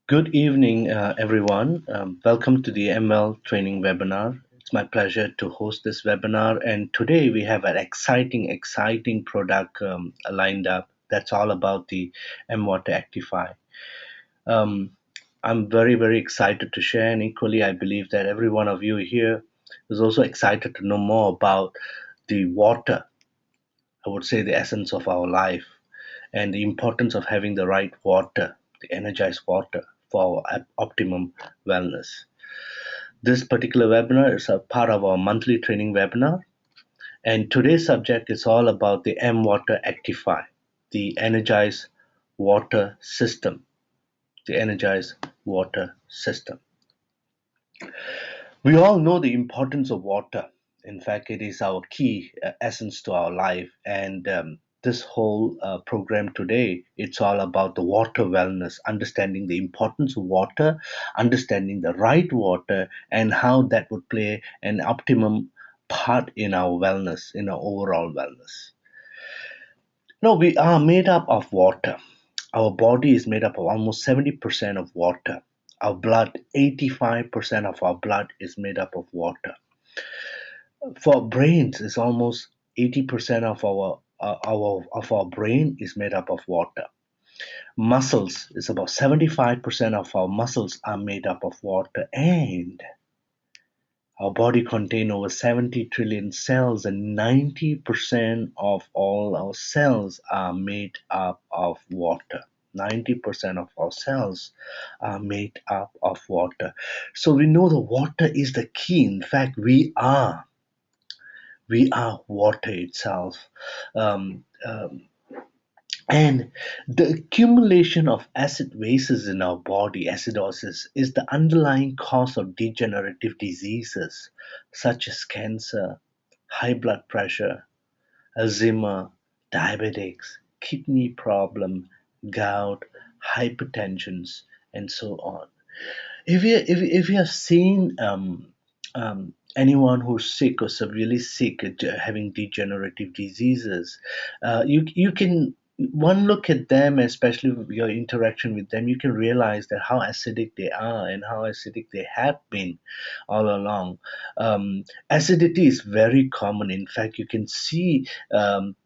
Good evening, everyone. Welcome to the ML training webinar. It's my pleasure to host this webinar, and today we have an exciting product lined up. That's all about the AMWater Actifiy. Um, I'm very excited to share, and equally, I believe that every one of you here is also excited to know more about the water. I would say the essence of our life and the importance of having the right water, the energized water for our optimum wellness. This particular webinar is a part of our monthly training webinar, and today's subject is all about the AMWater Actifiy, the Energized Water System, the Energized Water System. We all know the importance of water. In fact, it is our key essence to our life. And this whole program today, it's all about the water wellness, understanding the importance of water, understanding the right water, and how that would play an optimum part in our wellness, in our overall wellness. No, we are made up of water. Our body is made up of almost 70% of water. Our blood, 85% of our blood is made up of water. For brains, it's almost 80% of our brain is made up of water. Muscles is about 75% of our muscles are made up of water, and our body contains over 70 trillion cells, and 90% of all our cells are made up of water. 90% of our cells are made up of water. So we know the water is the key. In fact, we are water itself. Um, um, and the accumulation of acid bases in our body, acidosis, is the underlying cause of degenerative diseases such as cancer, high blood pressure, Alzheimer, diabetics, kidney problem, gout, hypertensions, and so on. If you have seen anyone who's sick or severely sick, having degenerative diseases, you can one look at them, especially with your interaction with them, you can realize that how acidic they are and how acidic they have been all along. Acidity is very common. In fact, you can see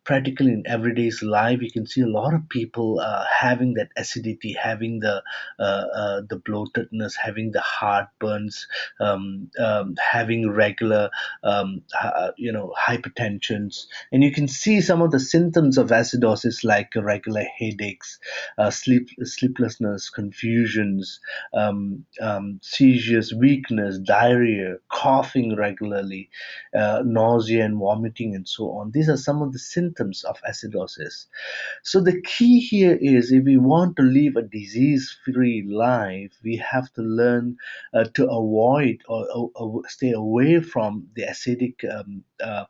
practically in everyday's life, you can see a lot of people having that acidity, having the bloatedness, having the heartburns, having regular, hypertensions, and you can see some of the symptoms of acidosis like regular headaches, sleeplessness, confusions, seizures, weakness, diarrhea, coughing regularly, nausea and vomiting, and so on. These are some of the symptoms of acidosis. So the key here is if we want to live a disease-free life, we have to learn to avoid or stay away from the acidic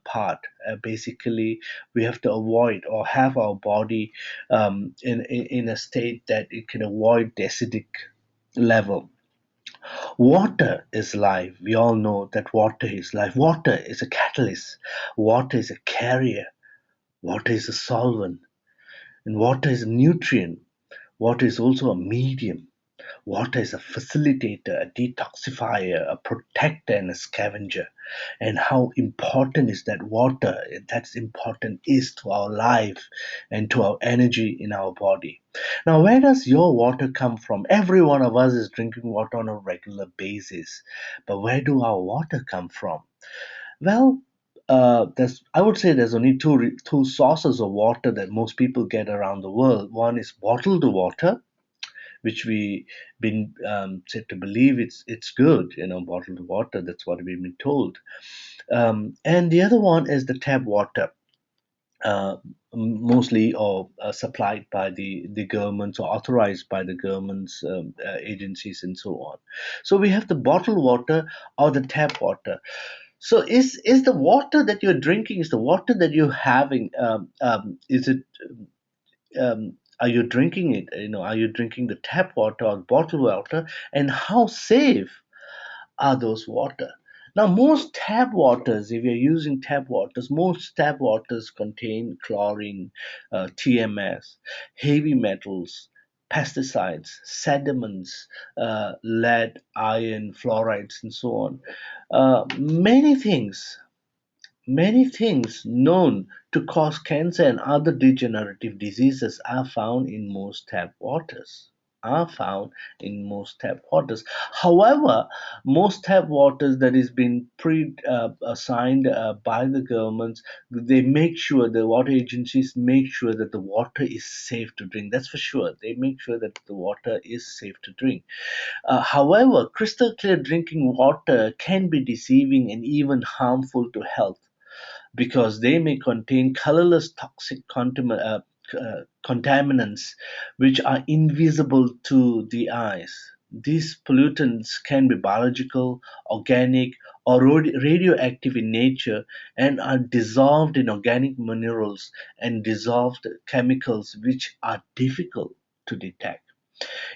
part. Basically, we have to avoid or have our body in a state that it can avoid the acidic level. Water is life. We all know that water is life. Water is a catalyst. Water is a carrier. Water is a solvent. And water is a nutrient. Water is also a medium. Water is a facilitator, a detoxifier, a protector, and a scavenger. and how important is that water that's important is to our life and to our energy in our body. Now, where does your water come from? Every one of us is drinking water on a regular basis, but where do our water come from? Well, there's I would say there's only two sources of water that most people get around the world. One is bottled water, which we been said to believe it's good, bottled water. That's what we've been told. And the other one is the tap water, uh, mostly or supplied by the governments or authorized by the governments, agencies, and so on. So we have the bottled water or the tap water. So is the water that you're drinking, is the water that you're having, is it are you drinking it? Are you drinking the tap water or bottled water? And how safe are those water? Now, most tap waters, if you're using tap waters, most tap waters contain chlorine, TMS, heavy metals, pesticides, sediments, lead, iron, fluorides, and so on. Many things known to cause cancer and other degenerative diseases are found in most tap waters. Are found in most tap waters. However, most tap waters that is been assigned by the governments, they make sure the water agencies make sure that the water is safe to drink. That's for sure. They make sure that the water is safe to drink. However, crystal clear drinking water can be deceiving and even harmful to health because they may contain colorless toxic contaminants which are invisible to the eyes. These pollutants can be biological, organic, or radioactive in nature and are dissolved in organic minerals and dissolved chemicals which are difficult to detect.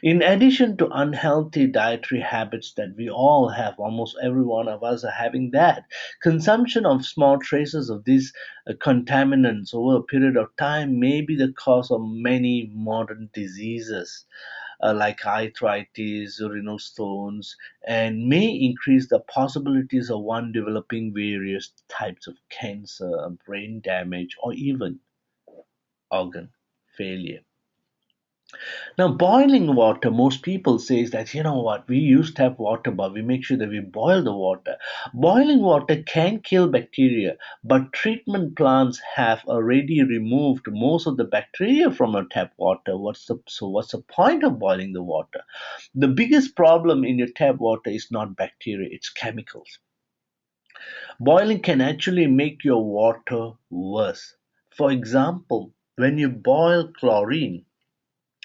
In addition to unhealthy dietary habits that we all have, almost every one of us are having that, consumption of small traces of these contaminants over a period of time may be the cause of many modern diseases. Like arthritis, renal stones, and may increase the possibilities of one developing various types of cancer, brain damage, or even organ failure. Now, boiling water, most people says that what, we use tap water, but we make sure that we boil the water. Boiling water can kill bacteria, but treatment plants have already removed most of the bacteria from our tap water. What's the point of boiling the water? The biggest problem in your tap water is not bacteria; it's chemicals. Boiling can actually make your water worse. For example, when you boil chlorine,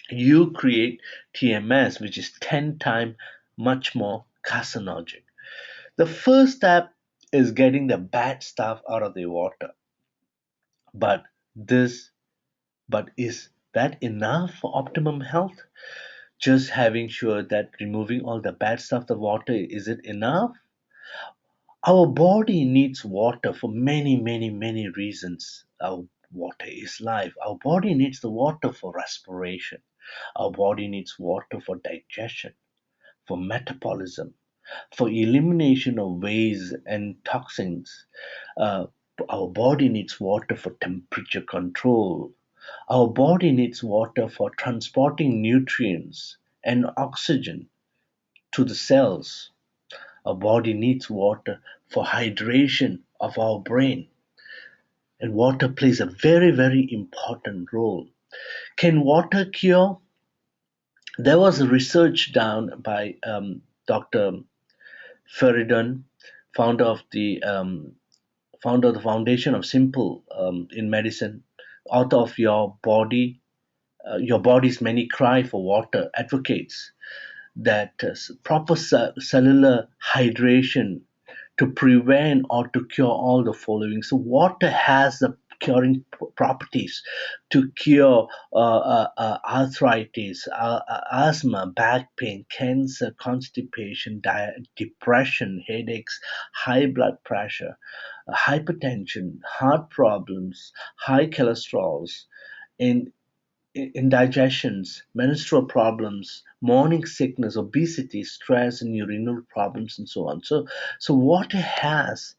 you create TMS, which is 10 times much more carcinogenic. The first step is getting the bad stuff out of the water. But this, but is that enough for optimum health? Just having sure that removing all the bad stuff the water, is it enough? Our body needs water for many, many, many reasons. Our water is life. Our body needs the water for respiration. Our body needs water for digestion, for metabolism, for elimination of waste and toxins. Uh, our body needs water for temperature control. Our body needs water for transporting nutrients and oxygen to the cells. Our body needs water for hydration of our brain. And water plays a very, very important role. Can water cure? There was a research done by Dr. Feridun, founder of the founder of the Foundation of Simple in Medicine, author of Your Body's Many Cry for Water, advocates that proper cellular hydration to prevent or to cure all the following. So water has the curing properties to cure arthritis, asthma, back pain, cancer, constipation, depression, headaches, high blood pressure, hypertension, heart problems, high cholesterols, and indigestions, menstrual problems, morning sickness, obesity, stress, and urinary problems, and so on. So water has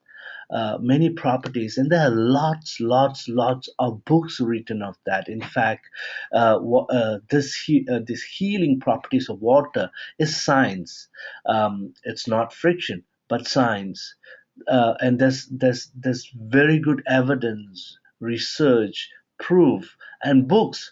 many properties, and there are lots of books written of that. In fact, this healing properties of water is science. It's not friction, but science. And there's very good evidence, research, proof, and books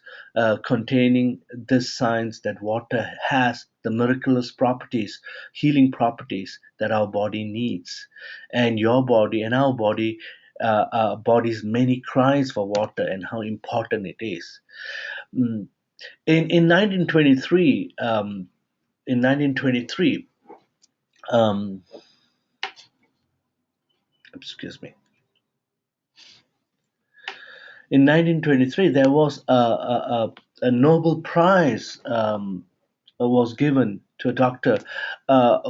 containing this science that water has the miraculous properties, healing properties that our body needs, and your body and our body. Our body's many cries for water and how important it is. Mm. In 1923, in 1923, um, excuse me, in 1923, there was a Nobel Prize was given to a doctor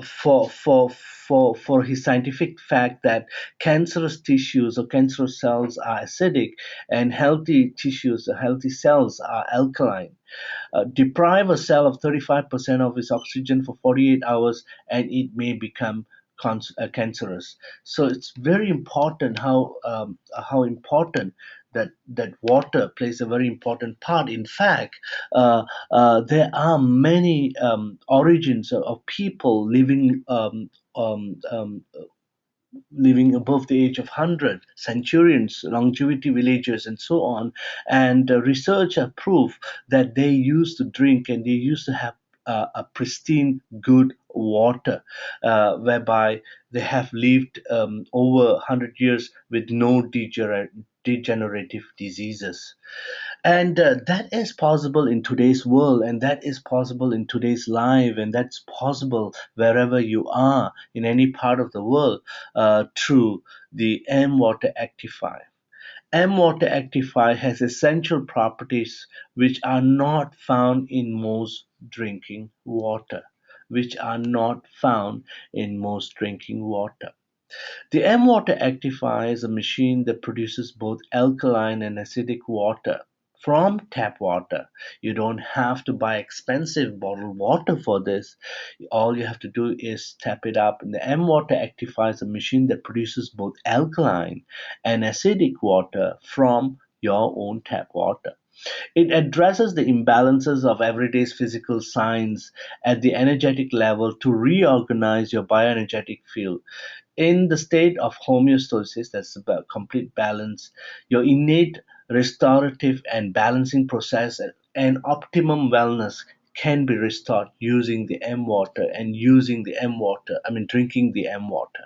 for his scientific fact that cancerous tissues or cancerous cells are acidic and healthy tissues, healthy cells are alkaline. Deprive a cell of 35% of its oxygen for 48 hours and it may become cancerous. So it's very important how important that water plays a very important part. In fact, there are many origins of people living above the age of 100, centurions, longevity villagers, and so on. And research have proved that they used to drink and they used to have a pristine, good water, whereby they have lived over 100 years with no degenerative diseases. And that is possible in today's world, and that is possible in today's life, and that's possible wherever you are in any part of the world through the AMWater Actifiy. AMWater Actifiy has essential properties which are not found in most drinking water. Which are not found in most drinking water. The AMWater Actifier is a machine that produces both alkaline and acidic water from tap water. You don't have to buy expensive bottled water for this. All you have to do is tap it up. And the AMWater Actifier is a machine that produces both alkaline and acidic water from your own tap water. It addresses the imbalances of everyday's physical signs at the energetic level to reorganize your bioenergetic field. In the state of homeostasis, that's about complete balance, your innate restorative and balancing process and optimum wellness can be restored using the M water and using the M water, I mean, drinking the M water.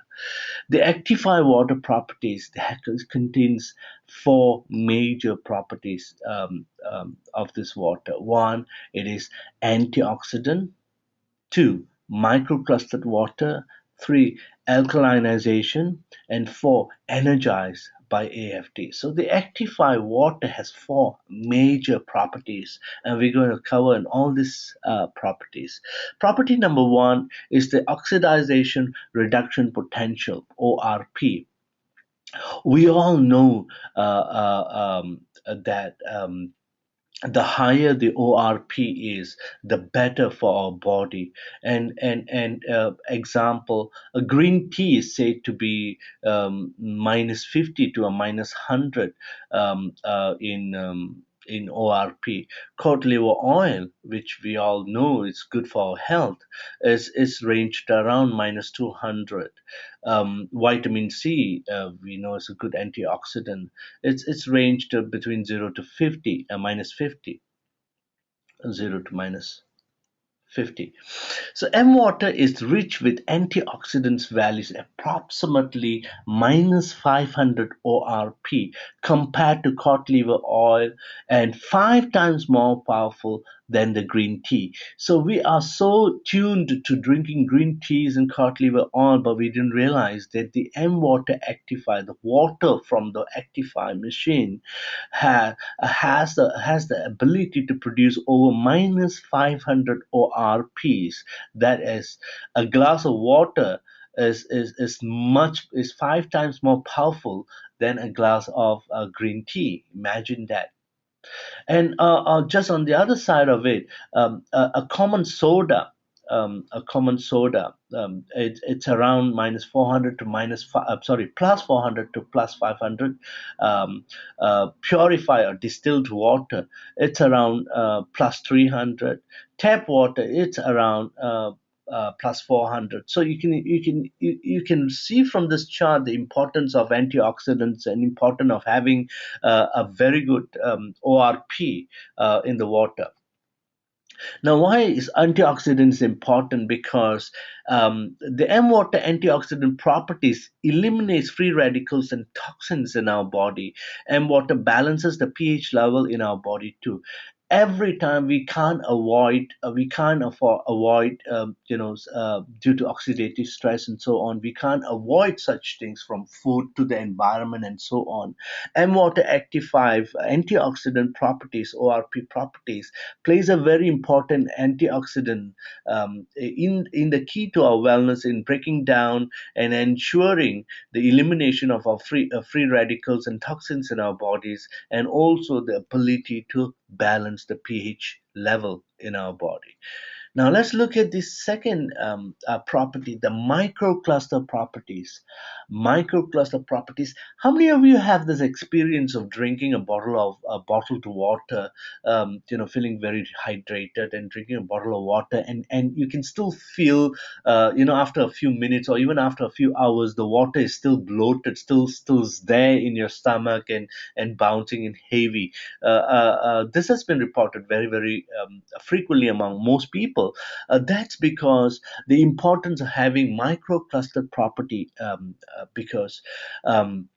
The Actify water properties that contains four major properties of this water. One, it is antioxidant. Two, microclustered water. Three, alkalinization. And four, energized by AFT. So the Actify water has four major properties, and we're going to cover in all these properties. Property number one is the oxidization reduction potential, ORP. We all know that the higher the ORP is, the better for our body. And example, a green tea is said to be minus 50 to a minus 100 in ORP. Cod liver oil, which we all know is good for our health, is ranged around minus 200. Vitamin C, we know is a good antioxidant. It's ranged between 0 to 50, minus 50, 0 to minus 50. So M water is rich with antioxidants values approximately minus 500 ORP compared to cod liver oil and five times more powerful than the green tea. So we are so tuned to drinking green teas and cod liver oil, but we didn't realize that the M water Actify, the water from the Actify machine, has the ability to produce over minus 500 ORPs. That is, a glass of water is five times more powerful than a glass of green tea. Imagine that. And just on the other side of it, a common soda, it's around minus 400 to plus 400 to plus 500. Um, Purify or distilled water, it's around plus 300. Tap water, it's around plus 400. So you can see from this chart the importance of antioxidants and importance of having a very good ORP in the water. Now, why is antioxidants important? Because the M water antioxidant properties eliminates free radicals and toxins in our body. M water balances the pH level in our body too. Every time we can't avoid, due to oxidative stress and so on, we can't avoid such things from food to the environment and so on. M water Actifiy antioxidant properties, ORP properties, plays a very important antioxidant in the key to our wellness in breaking down and ensuring the elimination of our free radicals and toxins in our bodies, and also the ability to balance the pH level in our body. Now let's look at the second property, the microcluster properties. Microcluster properties. How many of you have this experience of drinking a bottled water, feeling very hydrated and drinking a bottle of water, and you can still feel, after a few minutes or even after a few hours, the water is still bloated, still is there in your stomach and bouncing and heavy. This has been reported very, very frequently among most people. That's because the importance of having microcluster property, because um,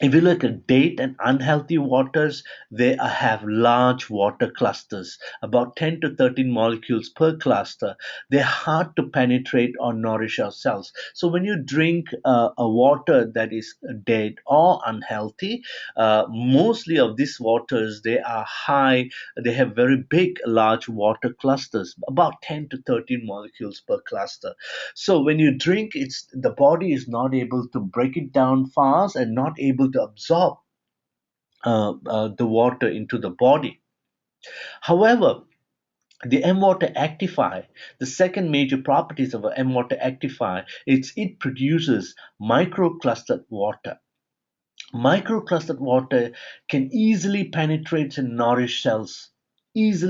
if you look at date and unhealthy waters, they have large water clusters, about 10 to 13 molecules per cluster. They're hard to penetrate or nourish our cells. So when you drink a water that is dead or unhealthy, mostly of these waters, they are high, they have very big, large water clusters, about 10 to 13 molecules per cluster. So when you drink, it's the body is not able to break it down fast and not able to absorb the water into the body. However, the M-Water Actify, the second major properties of M-Water Actify, it produces microclustered water. Microclustered water can easily penetrates and nourish cells, because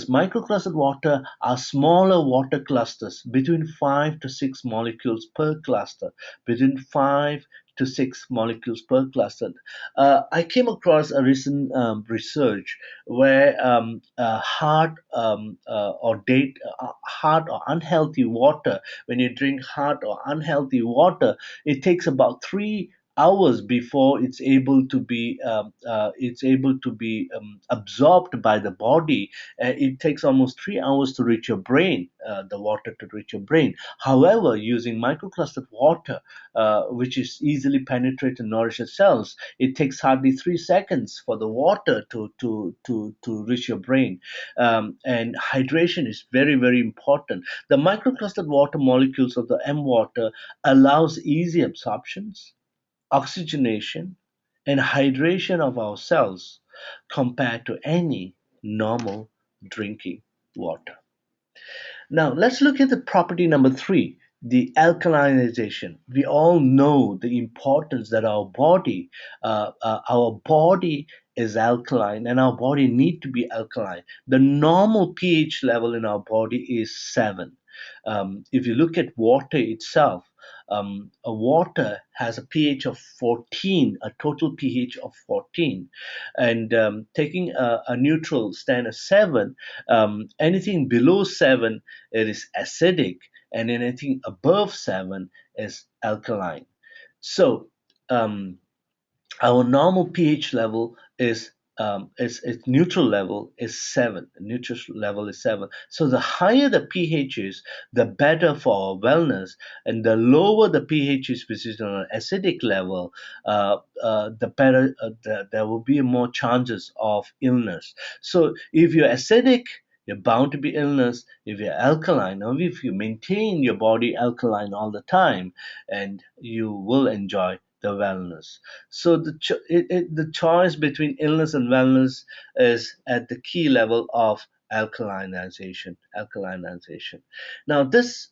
microclustered water are smaller water clusters between 5 to 6 molecules per cluster, between 5 to 6 molecules per cluster. I came across a recent research where hard or unhealthy water, when you drink hard or unhealthy water, it takes about 3 hours before it's able to be absorbed by the body. It takes almost 3 hours to reach your brain, the water to reach your brain. However, using microclustered water, which is easily penetrate and nourish your cells, it takes hardly 3 seconds for the water to reach your brain. And hydration is very, very important. The microclustered water molecules of the M water allows easy absorptions, oxygenation, and hydration of our cells compared to any normal drinking water. Now, let's look at the property number three, the alkalinization. We all know the importance that our body is alkaline, and our body need to be alkaline. The normal pH level in our body is 7. If you look at water itself, a water has a pH of 14, a total pH of 14, and taking a neutral stand of 7, anything below 7, it is acidic, and anything above 7 is alkaline. So um, our normal pH level is its neutral level is 7. The neutral level is 7. So the higher the pH is, the better for our wellness, and the lower the pH is, which is on an acidic level, the better, there will be more chances of illness. So if you're acidic, you're bound to be illness. If you're alkaline, or if you maintain your body alkaline all the time, and you will enjoy the wellness. So the choice between illness and wellness is at the key level of alkalinization. Now, this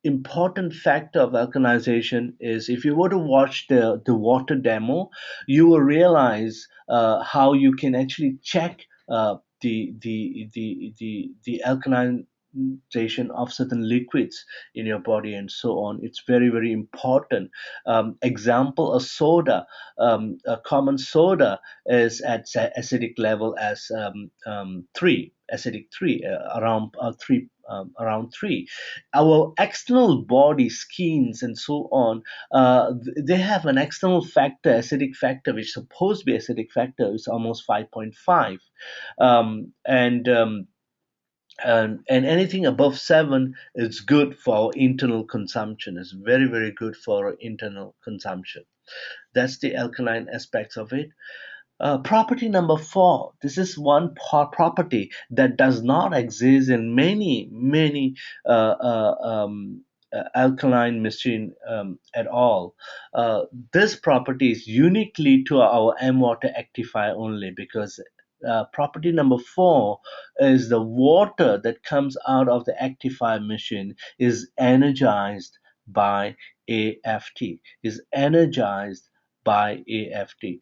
important factor of alkalinization is, if you were to watch the water demo, you will realize how you can actually check the alkalinization of certain liquids in your body and so on. It's very, very important. Example, a soda, a common soda is at acidic level as 3, acidic 3, around 3. Our external body, skins and so on, they have an external factor, acidic factor, which is supposed to be acidic factor is almost 5.5. um, and um, and anything above 7 is good for our internal consumption. It's very, very good for our internal consumption. That's the alkaline aspects of it. Property number 4. This is one property that does not exist in many alkaline machine at all. This property is uniquely to our AMWater Actifiy only, because property number 4 is the water that comes out of the Actifiy machine is energized by AFT, is energized by AFT,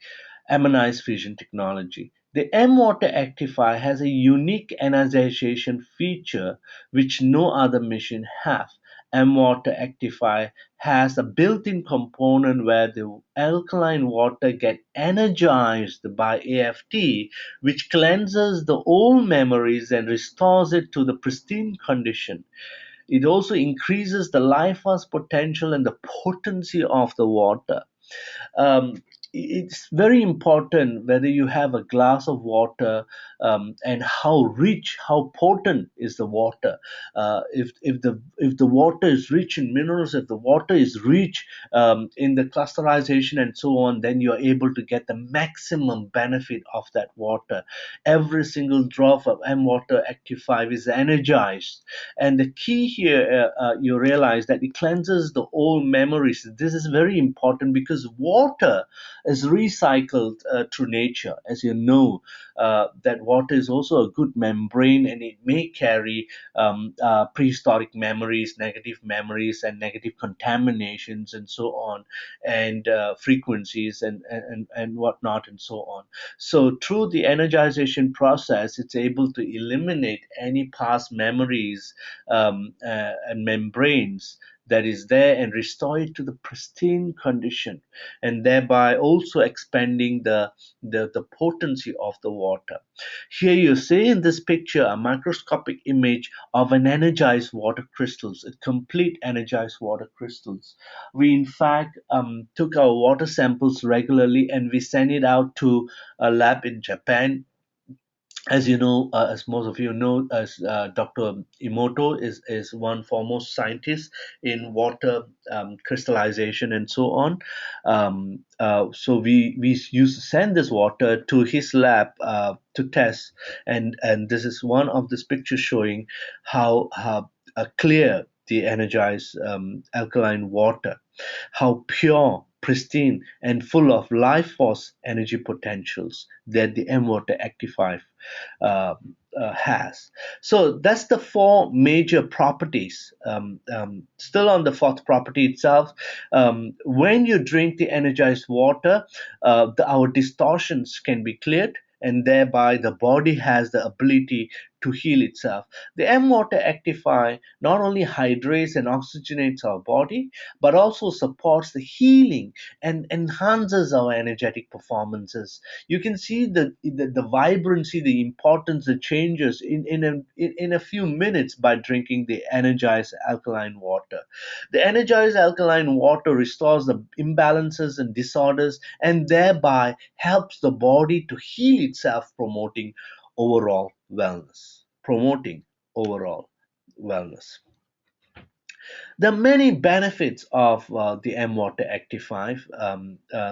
Ammonized Fusion Technology. The M-Water Actifier has a unique ionization feature which no other machine have. M-Water Actifier has a built-in component where the alkaline water get energized by AFT, which cleanses the old memories and restores it to the pristine condition. It also increases the life force potential and the potency of the water. um, it's very important whether you have a glass of water, and how rich, how potent is the water. If the water is rich in minerals, if the water is rich in the clusterization and so on, then you're able to get the maximum benefit of that water. Every single drop of M water Active 5 is energized, and the key here, you realize that it cleanses the old memories. This is very important because water is recycled through nature. As you know, that water is also a good membrane, and it may carry prehistoric memories, and negative contaminations, and so on, and frequencies, and whatnot, and so on. So through the energization process, it's able to eliminate any past memories and membranes that is there, and restore it to the pristine condition, and thereby also expanding the potency of the water. Here you see in this picture a microscopic image of an energized water crystals, a complete energized water crystals. We in fact took our water samples regularly, and we sent it out to a lab in Japan. As you know, as most of you know, as Dr. Emoto is one foremost scientist in water crystallization and so on. So we used to send this water to his lab to test, and this is one of these pictures showing how clear the energized alkaline water, how pure, pristine, and full of life force energy potentials that the M-Water Active 5 uh, has. So that's the 4 major properties. Still on the 4th property itself, when you drink the energized water, our distortions can be cleared, and thereby the body has the ability to heal itself. The M-Water Actify not only hydrates and oxygenates our body, but also supports the healing and enhances our energetic performances. You can see the vibrancy, the importance, the changes in a few minutes by drinking the energized alkaline water. The energized alkaline water restores the imbalances and disorders, and thereby helps the body to heal itself, overall wellness promoting overall wellness. There are many benefits of the M-Water Actifive.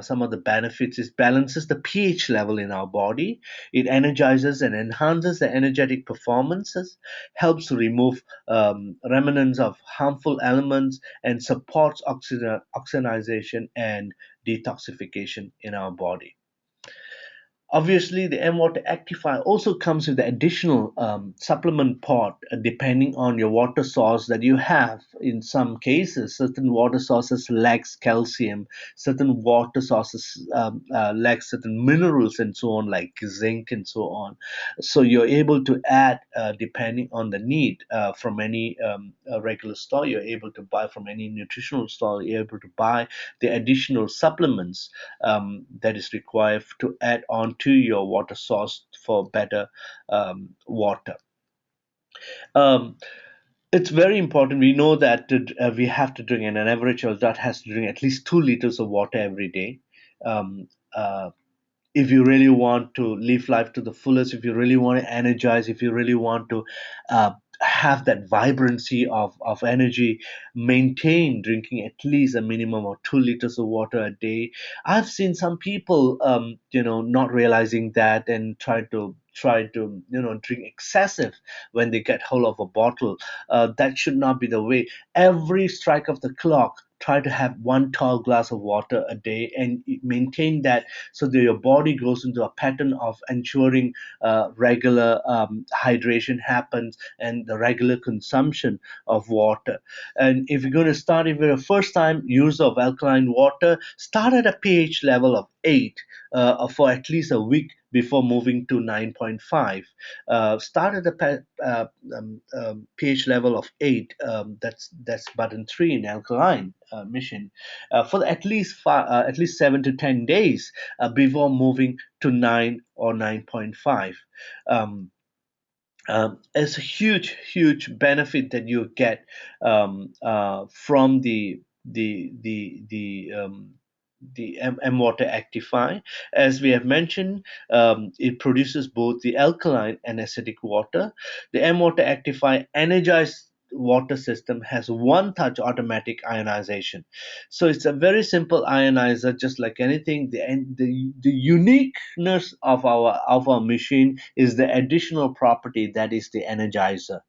Some of the benefits is balances the pH level in our body. It energizes and enhances the energetic performances, helps to remove remnants of harmful elements, and supports oxygenation and detoxification in our body. Obviously, the M-Water Actifier also comes with the additional supplement pot depending on your water source that you have. In some cases, certain water sources lacks calcium, certain water sources lack certain minerals and so on, like zinc and so on. So you're able to add depending on the need from any regular store. You're able to buy from any nutritional store. You're able to buy the additional supplements that is required to add on to your water source for better water. Um, it's very important. We know that we have to drink, and an average adult has to drink at least 2 liters of water every day. Um, uh, if you really want to live life to the fullest, if you really want to energize, if you really want to uh, have that vibrancy of energy, maintain drinking at least a minimum of 2 liters of water a day. I've seen some people, not realizing that and try to drink excessive when they get hold of a bottle. That should not be the way. Every strike of the clock, try to have one tall glass of water a day and maintain that so that your body goes into a pattern of ensuring regular hydration happens and the regular consumption of water. And if you're going to start, if you're a first time user of alkaline water, start at a pH level of 8 for at least a week before moving to 9.5. Start at a pH level of 8. That's button 3 in alkaline mission for at least 7 to 10 days before moving to 9 or 9.5. Um, it's a huge benefit that you get from the M-Water Actify. As we have mentioned, it produces both the alkaline and acidic water. The M-Water Actify energized water system has one touch automatic ionization, so it's a very simple ionizer, just like anything. The uniqueness of our machine is the additional property that is the energizer.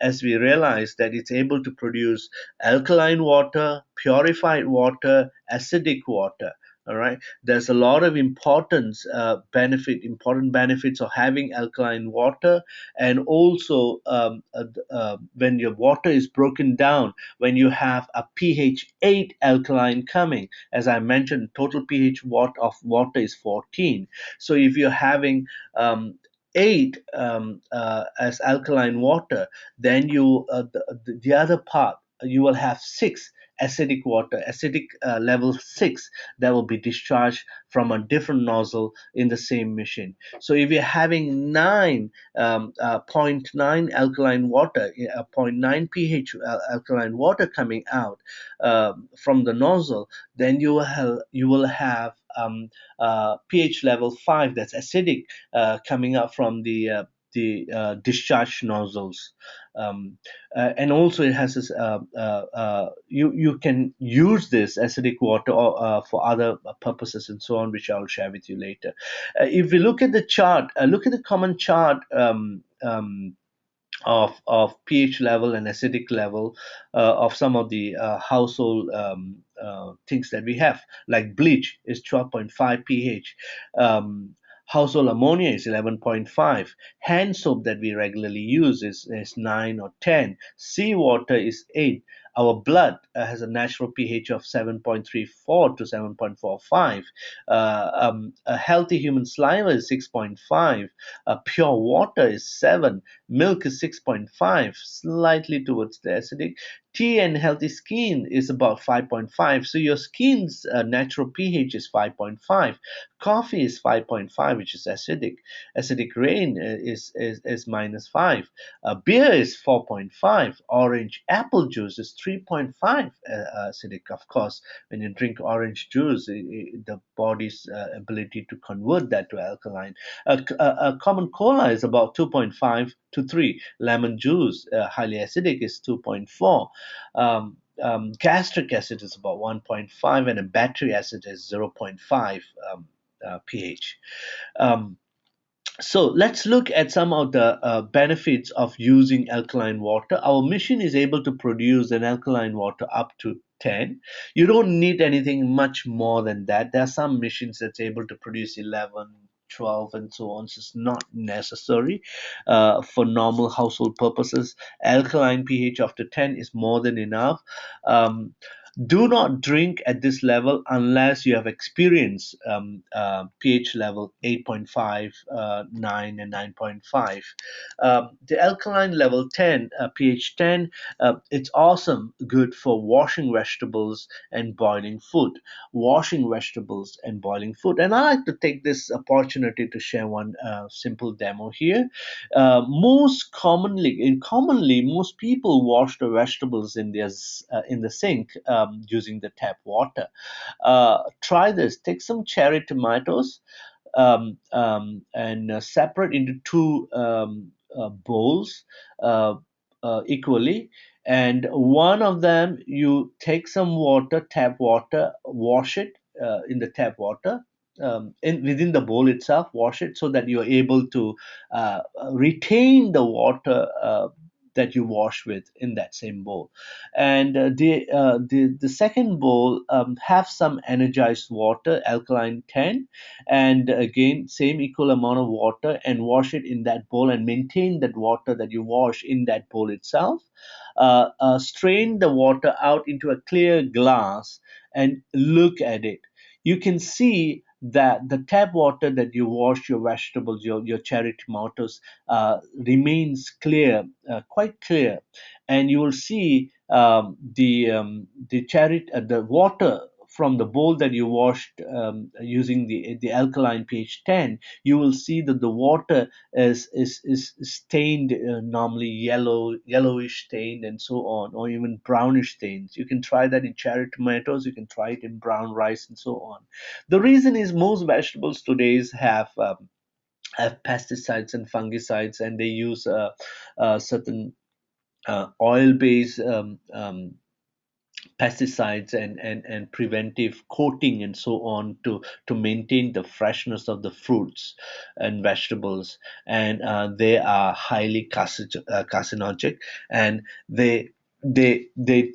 As we realize that it's able to produce alkaline water, purified water, acidic water. All right, there's a lot of important benefits of having alkaline water, and also when your water is broken down, when you have a pH 8 alkaline coming, as I mentioned, total pH of water is 14. So if you're having 8 as alkaline water, then the other part you will have 6 acidic water, acidic level 6, that will be discharged from a different nozzle in the same machine. So if you're having 9 zero point 0.9 alkaline water, zero point 0.9 pH alkaline water coming out from the nozzle, then you will have pH level 5, that's acidic, coming up from the discharge nozzles. Um, and also it has this you can use this acidic water for other purposes and so on, which I'll share with you later. If we look at the chart, look at the common chart of pH level and acidic level of some of the household things that we have, like bleach is 12.5 pH. Household ammonia is 11.5. Hand soap that we regularly use is 9 or 10. Seawater is 8. Our blood has a natural pH of 7.34 to 7.45. A healthy human saliva is 6.5. Pure water is 7. Milk is 6.5, slightly towards the acidic. Tea and healthy skin is about 5.5. So your skin's natural pH is 5.5. Coffee is 5.5, which is acidic. Acidic rain is minus 5. Beer is 4.5. Orange apple juice is 3.5 acidic. Of course, when you drink orange juice, the body's ability to convert that to alkaline. A common cola is about 2.5 to 3. Lemon juice, highly acidic, is 2.4. Gastric acid is about 1.5, and a battery acid is zero point 0.5 pH. Um, so let's look at some of the benefits of using alkaline water. Our machine is able to produce an alkaline water up to 10. You don't need anything much more than that. There are some machines that's able to produce 11, 12, and so on. So it's not necessary for normal household purposes. Alkaline pH of to 10 is more than enough. Um, do not drink at this level unless you have experienced pH level 8.5, 9, and 9.5. The alkaline level 10, pH 10, it's awesome, good for washing vegetables and boiling food. Washing vegetables and boiling food. And I like to take this opportunity to share one simple demo here. Commonly, most people wash the vegetables in the sink using the tap water. Try this. Take some cherry tomatoes and separate into two bowls equally. And one of them, you take some water, tap water, wash it in the tap water. Within the bowl itself, wash it so that you're able to retain the water that you wash with in that same bowl. And the second bowl, have some energized water, alkaline 10, and again same equal amount of water, and wash it in that bowl and maintain that water that you wash in that bowl itself. Strain the water out into a clear glass and look at it. You can see that the tap water that you wash your vegetables, your cherry tomatoes, remains clear, quite clear, and you will see the water from the bowl that you washed using the alkaline pH 10. You will see that the water is stained, normally yellowish stained, and so on, or even brownish stains. You can try that in cherry tomatoes, you can try it in brown rice, and so on. The reason is most vegetables today have pesticides and fungicides, and they use certain oil-based pesticides and preventive coating and so on to maintain the freshness of the fruits and vegetables, and they are highly carcinogenic, and they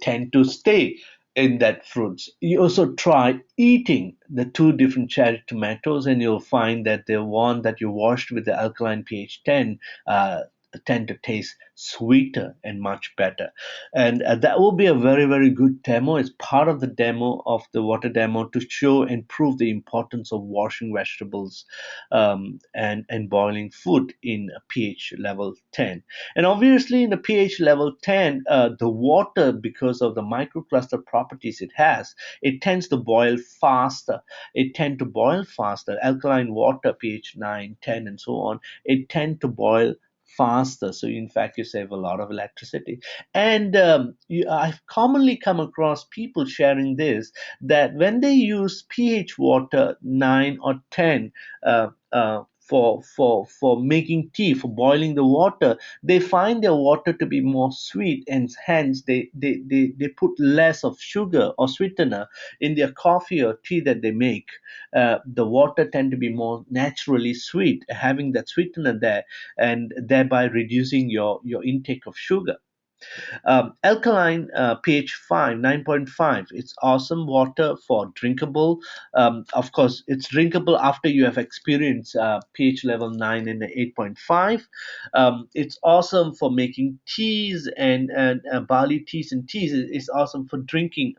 tend to stay in that fruits. You also try eating the two different cherry tomatoes, and you'll find that the one that you washed with the alkaline pH 10 tend to taste sweeter and much better. And that will be a very, very good demo. It's part of the demo of the water demo to show and prove the importance of washing vegetables and boiling food in a pH level 10. And obviously, in the pH level 10, the water, because of the microcluster properties it has, it tends to boil faster. It tend to boil faster. Alkaline water, pH 9, 10, and so on, it tend to boil faster. So in fact, you save a lot of electricity. And I've commonly come across people sharing this, that when they use pH water 9 or 10 for making tea, for boiling the water, they find their water to be more sweet, and hence they put less of sugar or sweetener in their coffee or tea that they make. The water tend to be more naturally sweet, having that sweetener there, and thereby reducing your intake of sugar. Alkaline pH 5, 9.5. It's awesome water for drinkable. Of course, it's drinkable after you have experienced pH level 9 and 8.5. It's awesome for making teas and barley teas and teas. It's awesome for drinking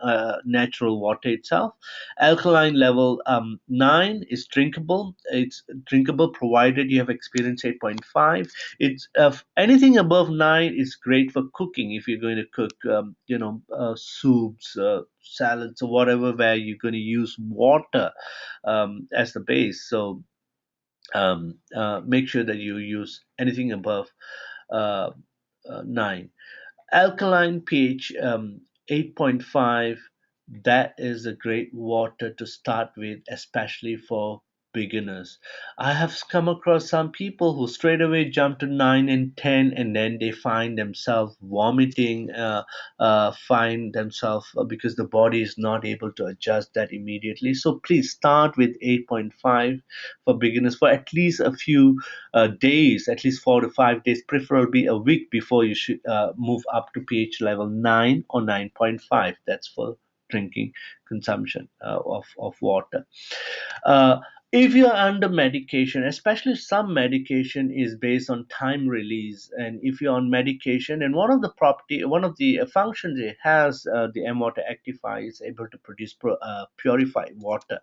natural water itself. Alkaline level 9 is drinkable. It's drinkable provided you have experienced 8.5. It's anything above 9 is great for cooking. If you're going to cook soups, salads, or whatever, where you're going to use water as the base. So make sure that you use anything above uh, 9. Alkaline pH 8.5, that is a great water to start with, especially for beginners. I have come across some people who straight away jump to 9 and 10, and then they find themselves vomiting, find themselves because the body is not able to adjust that immediately. So please start with 8.5 for beginners for at least a few days, at least 4 to 5 days, preferably a week before you should move up to pH level 9 or 9.5. That's for drinking consumption of water. Uh, if you're under medication, especially some medication is based on time release, and if you're on medication, and one of the functions it has, the AMWater Actifiy is able to produce purified water.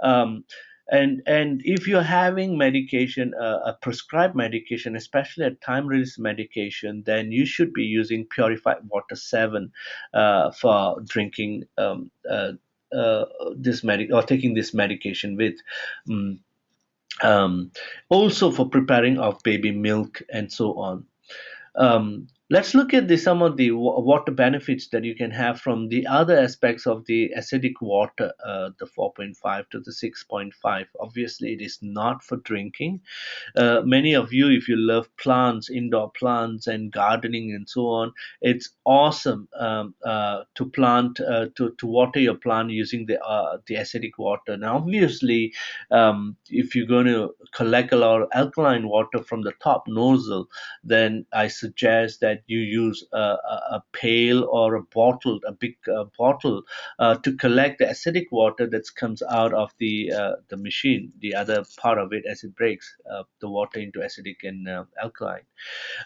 Um, and if you're having medication, a prescribed medication, especially a time release medication, then you should be using Purified Water 7 for drinking uh, this medic or taking this medication with. Mm, Also for preparing of baby milk and so on. Let's look at some of the water benefits that you can have from the other aspects of the acidic water, the 4.5 to the 6.5. Obviously, it is not for drinking. Many of you, if you love plants, indoor plants, and gardening and so on, it's awesome to plant to water your plant using the acidic water. Now, obviously, if you're going to collect a lot of alkaline water from the top nozzle, then I suggest that you use a pail or a bottle, a big bottle, to collect the acidic water that comes out of the machine, the other part of it, as it breaks the water into acidic and alkaline.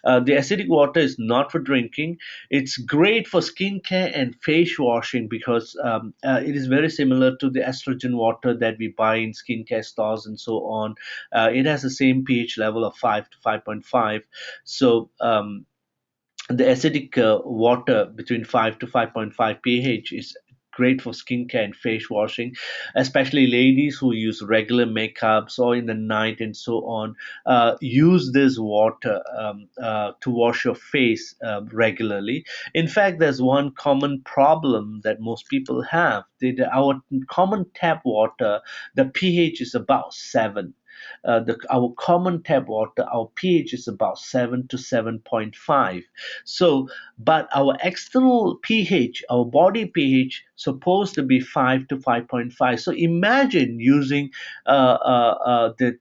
The acidic water is not for drinking. It's great for skincare and face washing because it is very similar to the estrogen water that we buy in skincare stores and so on. It has the same pH level of 5 to 5.5. So the acidic water between 5 to 5.5 pH is great for skincare and face washing, especially ladies who use regular makeups or in the night and so on. Use this water to wash your face regularly. In fact, there's one common problem that most people have. Our common tap water, the pH is about 7. Our common tap water, our pH is about 7 to 7.5. So, but our external pH, our body pH, supposed to be 5 to 5.5. So imagine using the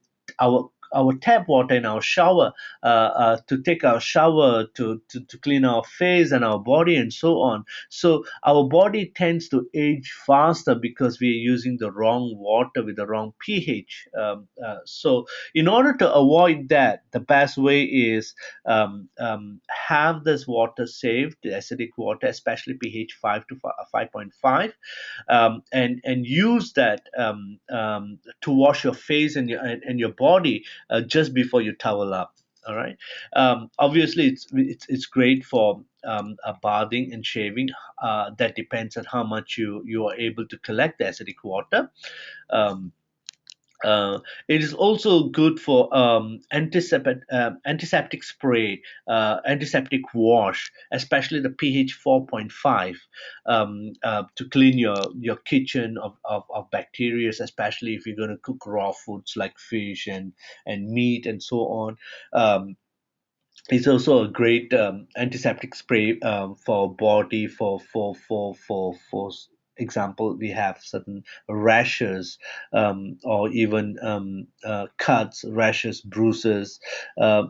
our tap water in our shower to take our shower to clean our face and our body and so on. So our body tends to age faster because we are using the wrong water with the wrong pH. So in order to avoid that, the best way is have this water saved, the acidic water, especially pH 5 to 5.5, and use that to wash your face and your body just before you towel up. All right. Obviously, it's great for bathing and shaving. That depends on how much you are able to collect the acidic water. Um, it is also good for antiseptic spray, antiseptic wash, especially the pH 4.5, to clean your kitchen of bacteria, especially if you're going to cook raw foods like fish and meat and so on. It's also a great antiseptic spray for body for example, we have certain rashes or even cuts, rashes, bruises,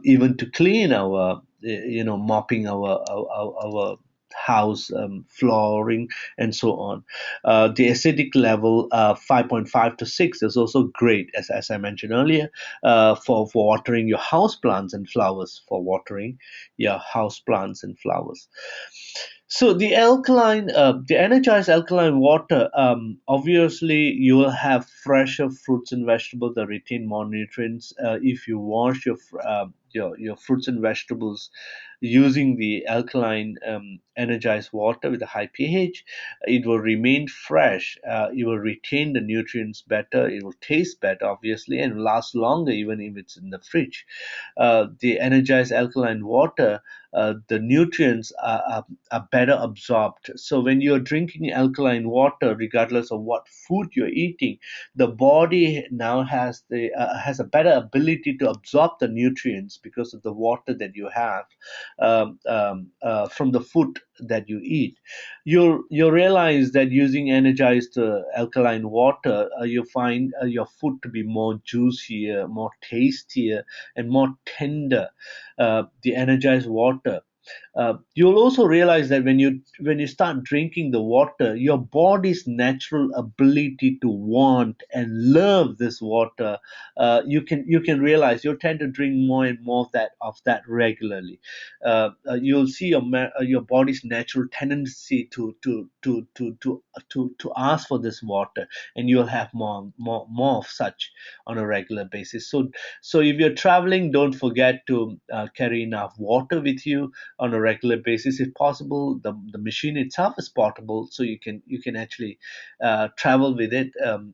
even to clean our mopping our house flooring and so on. The acidic level 5.5 to 6 is also great, as I mentioned earlier, for watering your house plants and flowers, for watering your house plants and flowers. So the energized alkaline water, obviously you will have fresher fruits and vegetables that retain more nutrients if you wash your fruits and vegetables using the alkaline energized water with a high pH, it will remain fresh. It will retain the nutrients better. It will taste better, obviously, and last longer even if it's in the fridge. The energized alkaline water, the nutrients are better absorbed. So when you're drinking alkaline water, regardless of what food you're eating, the body now has a better ability to absorb the nutrients because of the water that you have from the food that you eat. You'll realize that using energized alkaline water, you find your food to be more juicier, more tastier, and more tender. The energized water, you'll also realize that when you start drinking the water, your body's natural ability to want and love this water, you can realize you'll tend to drink more and more of that regularly. You'll see your body's natural tendency to ask for this water, and you'll have more of such on a regular basis. So if you're traveling, don't forget to carry enough water with you on a regular basis if possible. The machine itself is portable, so you can actually travel with it,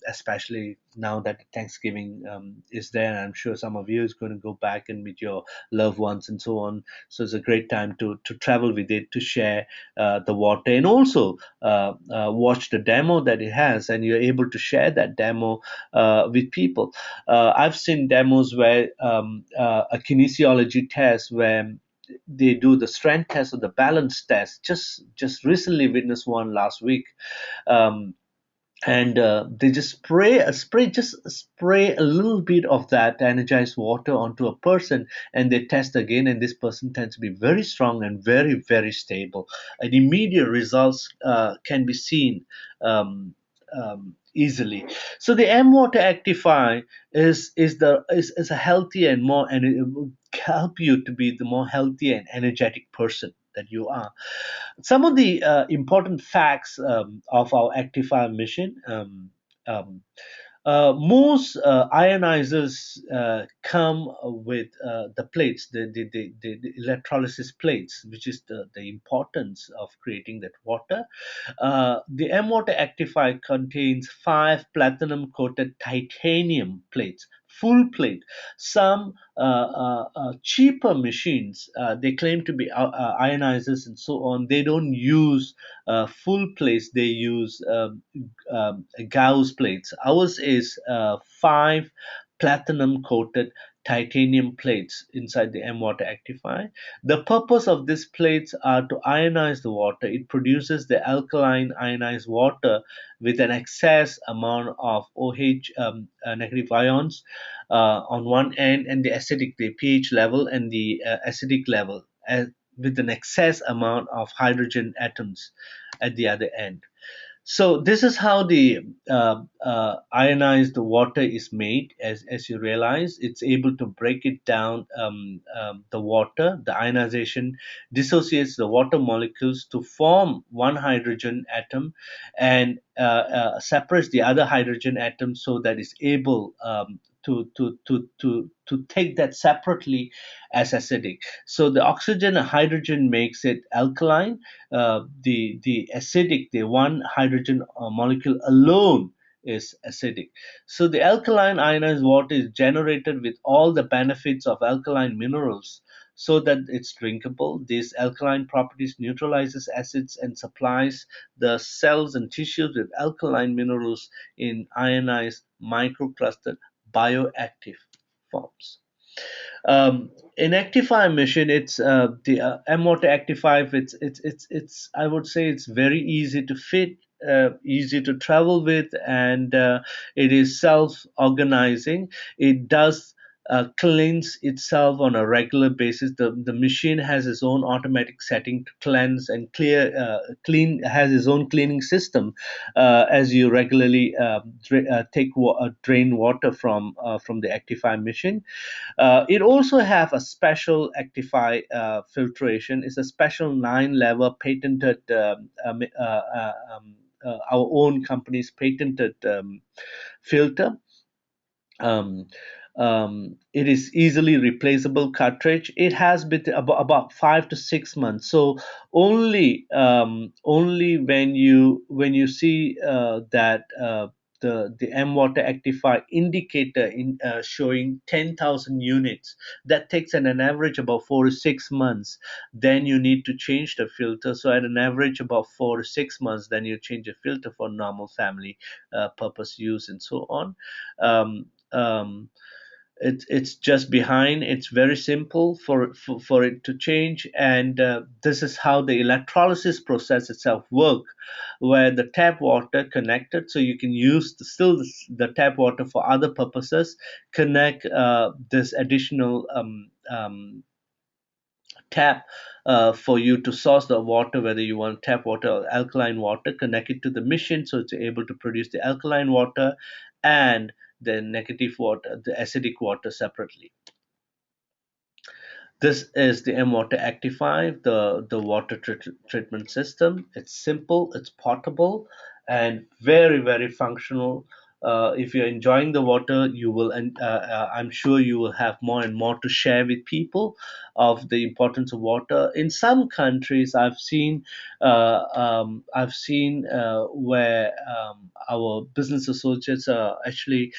especially now that Thanksgiving is there. I'm sure some of you is going to go back and meet your loved ones and so on. So it's a great time to travel with it, to share the water, and also watch the demo that it has, and you're able to share that demo with people. I've seen demos where a kinesiology test where they do the strength test or the balance test. Just recently witnessed one last week. Um, and they just spray a little bit of that energized water onto a person, and they test again, and this person tends to be very strong and very, very stable, and immediate results can be seen easily. So the AMWater Actify is a healthier and more, and it will help you to be the more healthy and energetic person that you are. Some of the important facts of our Actifier mission. Um, most ionizers come with the plates, the electrolysis plates, which is the importance of creating that water. The M-Water Actify contains 5 platinum-coated titanium plates, full plate. Some cheaper machines, they claim to be ionizers and so on. They don't use full plates. They use Gauss plates. Ours is 5 platinum-coated titanium plates inside the M-Water Actify. The purpose of these plates are to ionize the water. It produces the alkaline ionized water with an excess amount of OH negative ions on one end, and the acidic, the pH level, and the acidic level, with an excess amount of hydrogen atoms at the other end. So this is how the ionized water is made. As you realize, it's able to break it down. The water, the ionization dissociates the water molecules to form one hydrogen atom, and separates the other hydrogen atom so that it's able to take that separately as acidic. So the oxygen and hydrogen makes it alkaline. The acidic, the one hydrogen molecule alone is acidic. So the alkaline ionized water is generated with all the benefits of alkaline minerals so that it's drinkable. These alkaline properties neutralizes acids and supplies the cells and tissues with alkaline minerals in ionized microclustered bioactive forms. In Actify mission, it's the M-Water Actify. It's I would say it's very easy to fit, easy to travel with, and it is self-organizing. It does cleanse itself on a regular basis. The machine has its own automatic setting to cleanse and clean, has its own cleaning system as you regularly drain water from the Actify machine. It also have a special Actify filtration. It's a special 9-level patented, our own company's patented filter. Um, It is easily replaceable cartridge. It has been about 5 to 6 months. So only when you see that the AMWater Actifiy indicator in showing 10,000 units, that takes an average about 4 to 6 months. Then you need to change the filter. So at an average about 4 to 6 months, then you change the filter for normal family purpose use and so on. Um, um, it's just behind. It's very simple for it to change, and this is how the electrolysis process itself work, where the tap water connected, so you can use the tap water for other purposes. Connect this additional tap for you to source the water, whether you want tap water or alkaline water. Connect it to the machine so it's able to produce the alkaline water and the negative water, the acidic water separately. This is the AMWater Actify, the treatment system. It's simple, it's portable, and very, very functional. If you're enjoying the water, you will, and I'm sure you will have more and more to share with people of the importance of water. In some countries, I've seen where our business associates are actually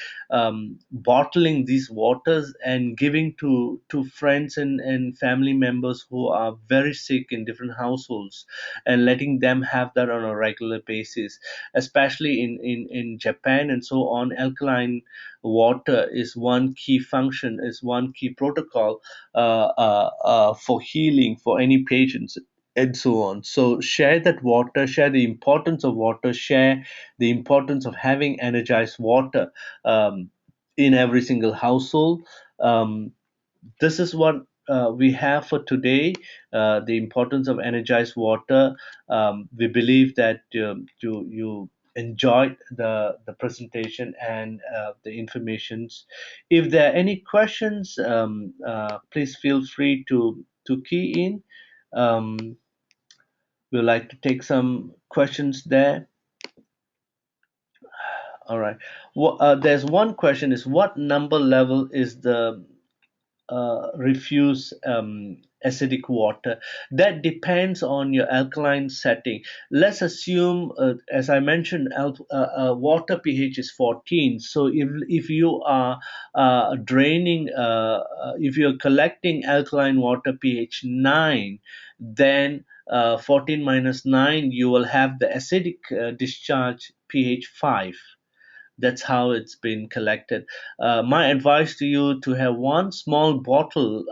bottling these waters and giving to friends and family members who are very sick in different households, and letting them have that on a regular basis, especially in Japan and so on. Alkaline water is one key function, is one key protocol for healing for any patients and so on. So share that water, share the importance of water, share the importance of having energized water in every single household. Um, this is what we have for today. The importance of energized water. We believe that you enjoyed the presentation and the informations. If there are any questions, please feel free to key in. We'd like to take some questions there. All right. There's one question: is what number level is the refuse acidic water? That depends on your alkaline setting. Let's assume, as I mentioned, water pH is 14. So if you are draining, if you're collecting alkaline water pH 9, then 14 minus 9, you will have the acidic discharge pH 5. That's how it's been collected. My advice to you to have one small bottle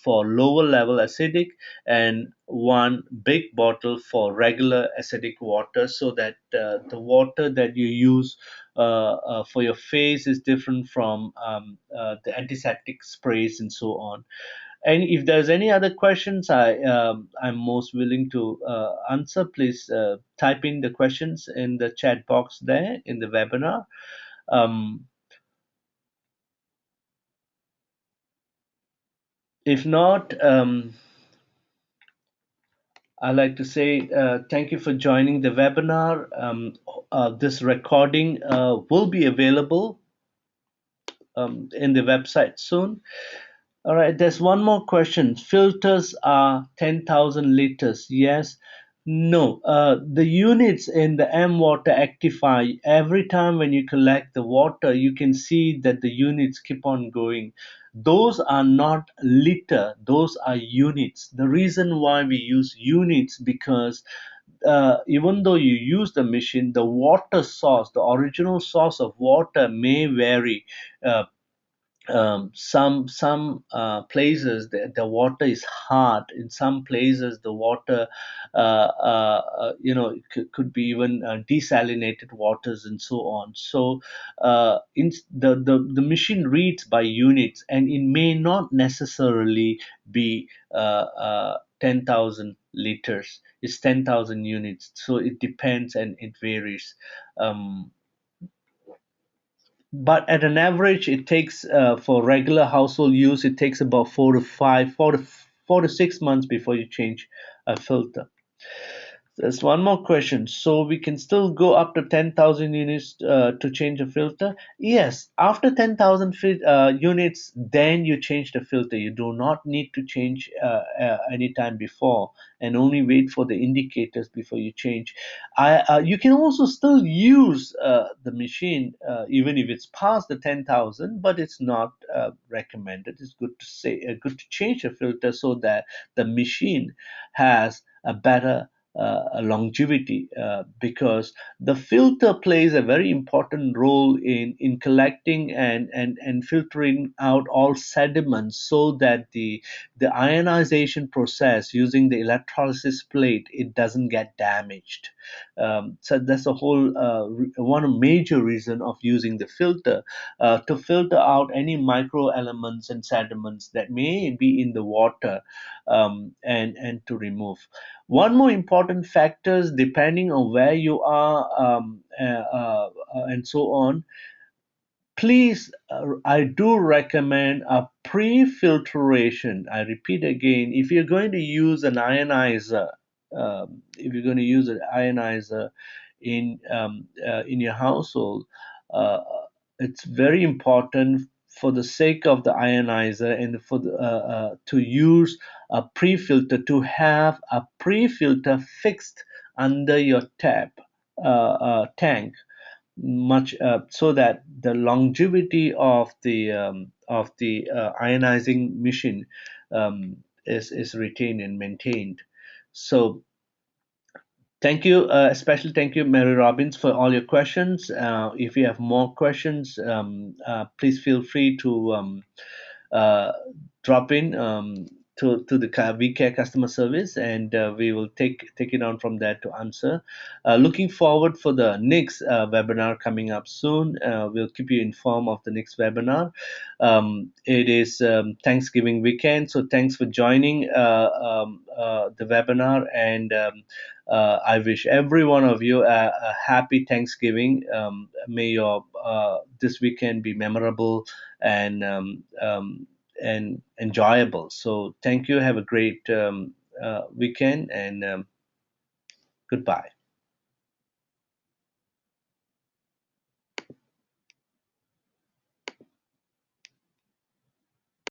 for lower level acidic and one big bottle for regular acidic water, so that the water that you use for your face is different from the antiseptic sprays and so on. And if there's any other questions, I'm most willing to answer. Please type in the questions in the chat box there in the webinar. Um, if not, I'd like to say thank you for joining the webinar. This recording will be available in the website soon. All right, there's one more question. Filters are 10,000 liters. Yes. No. The units in the AMWater Actify, every time when you collect the water, you can see that the units keep on going. Those are not liter, those are units. The reason why we use units, because even though you use the machine, the water source, the original source of water may vary. Some places the water is hard. In some places the water could be even desalinated waters and so on. So the machine reads by units, and it may not necessarily be 10,000 liters. It's 10,000 units, so it depends and it varies. um, but at an average, it takes for regular household use, it takes about 4 to 6 months before you change a filter. There's one more question. So we can still go up to 10,000 units to change a filter? Yes, after 10,000 units, then you change the filter. You do not need to change any time before, and only wait for the indicators before you change. You can also still use the machine even if it's past the 10,000, but it's not recommended. It's good to change the filter so that the machine has a better longevity, because the filter plays a very important role in collecting and filtering out all sediments, so that the ionization process using the electrolysis plate, it doesn't get damaged. So that's a whole one major reason of using the filter, to filter out any micro elements and sediments that may be in the water, and to remove. One more important factors, depending on where you are, and so on. Please, I do recommend a pre-filtration. I repeat again, if you're going to use an ionizer, if you're going to use an ionizer in your household, uh, it's very important, for the sake of the ionizer, and for to use a pre-filter, to have a pre-filter fixed under your tap tank, much so that the longevity of the ionizing machine is retained and maintained. So thank you, especially thank you, Mary Robbins, for all your questions. If you have more questions, please feel free to uh, drop in to the VCare customer service, and we will take it on from there to answer. Looking forward for the next webinar coming up soon. We'll keep you informed of the next webinar. It is Thanksgiving weekend, so thanks for joining the webinar, and I wish every one of you a happy Thanksgiving. May your this weekend be memorable and enjoyable. So thank you. Have a great weekend, and goodbye.